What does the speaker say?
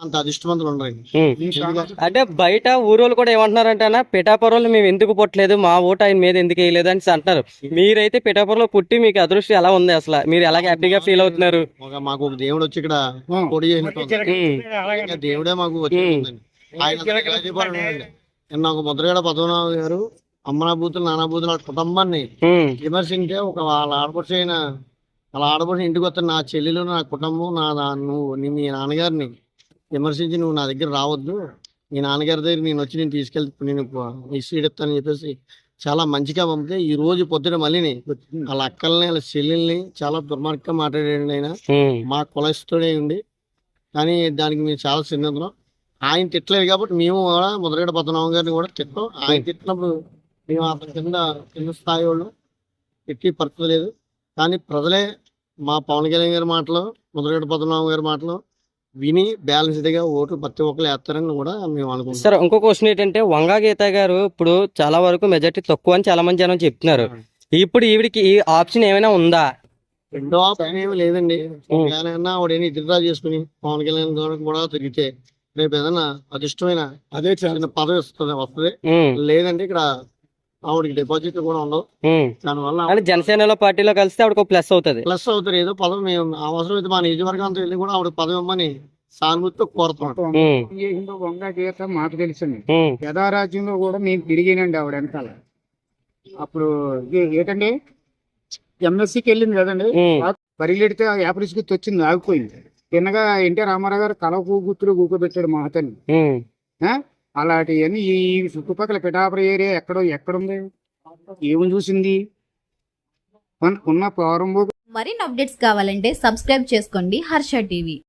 అంత అదృష్టవంతులు ఉండరండి. అంటే బయట ఊరోళ్ళు కూడా ఏమంటున్నారంటే అన్న పిఠాపురంలో మేము ఎందుకు పుట్టలేదు, మా ఓటు ఆయన మీద ఎందుకు వేయలేదు అని అంటున్నారు. మీరైతే పిఠాపురంలో పుట్టి మీకు అదృష్టం ఎలా ఉంది అసలు, మీరు ఎలా హ్యాపీగా ఫీల్ అవుతున్నారు? మాకు ఒక దేవుడు వచ్చి ఇక్కడ పొడి చేసినట్టు దేవుడే మాకు వచ్చి నిన్న ఒక ముద్రగడ పద్మనాభ గారు అమ్మనాభూతులు నానాభూతులు వాళ్ళ కుటుంబాన్ని విమర్శించే ఒక వాళ్ళ ఆడపడుచు అయిన వాళ్ళ ఆడపడుచు ఇంటికి వస్తే నా చెల్లెలు నా కుటుంబం నువ్వు మీ నాన్నగారిని విమర్శించి నువ్వు నా దగ్గర రావద్దు, మీ నాన్నగారి దగ్గర నేను వచ్చి నేను తీసుకెళ్తే నేను ఇస్తానని చెప్పేసి చాలా మంచిగా పంపితే ఈ రోజు పొద్దున మళ్ళీ వాళ్ళ అక్కల్ని వాళ్ళ చెల్లెల్ని చాలా దుర్మార్గంగా మాట్లాడాడు ఆయన. మా కులస్తుడే ఉండి కానీ దానికి మేము చాలా చిన్నదనం. ఆయన తిట్టలేదు కాబట్టి మేము కూడా ముద్రగడ పద్మనాభం గారిని కూడా తిట్టాం. ఆయన తిట్టినప్పుడు మేము అతని కింద స్థాయి వాళ్ళు తిట్టి పరిస్థితి లేదు. కానీ ప్రజలే మా పవన్ కళ్యాణ్ గారి మాటలు ముద్రగడ పద్మనాభం గారి మాటలు విని బ్యాలెన్స్డ్గా ఓట్లు ప్రతి ఒక్కరు వేస్తారని కూడా మేము అనుకుంటున్నాం. సార్ ఇంకో క్వశ్చన్ ఏంటంటే వంగా గీత గారు ఇప్పుడు చాలా వరకు మెజార్టీ తక్కువ అని చాలా మంది జనం చెప్తున్నారు. ఇప్పుడు ఈవిడికి ఈ ఆప్షన్ ఏమైనా ఉందా? రెండో ఆప్షన్ ఏమి లేదండి. ఏమైనా ఆవిడని ఎదురుదా చేసుకుని పవన్ కళ్యాణ్ గారికి కూడా తిరిగితే రేపు ఏదైనా అదిష్టమైన అదే చిన్న పదవి వస్తుంది. లేదంటే ఇక్కడ ఆవిడకి డిపాజిట్ కూడా ఉండవు. దానివల్ల జనసేనలో పార్టీలో కలిస్తే ఆవిడకు ప్లస్ అవుతుంది. ప్లస్ అవుతారు. ఏదో పదవి మేము అవసరం అయితే మా నియోజకవర్గం అంతా వెళ్ళి కూడా ఆవిడ పదవి ఇవ్వమని సానుభూతితో కోరుతున్నాం. వంగా గీత మాకు తెలుసండి. యథారాజ్యంలో కూడా నేను తిరిగినండి ఆవిడ వెనకాల. అప్పుడు ఏంటండి ఎంఎస్సీకి వెళ్ళింది కదండి, పరిగెడితే యాపరిస్ గుర్తు వచ్చింది, ఆగిపోయింది. తిన్నగా ఎన్టీ రామారావు గారు కల కూతురు కూకోబెట్టాడు మా అతన్ని. అలాంటివన్నీ ఈ చుట్టుపక్కల పిఠాపురం ఏరియా ఎక్కడుంది, ఏమని చూసింది ఉన్న ప్రారంభం. మరిన్ని అప్డేట్స్ కావాలంటే సబ్స్క్రైబ్ చేసుకోండి హర్ష టీవీ.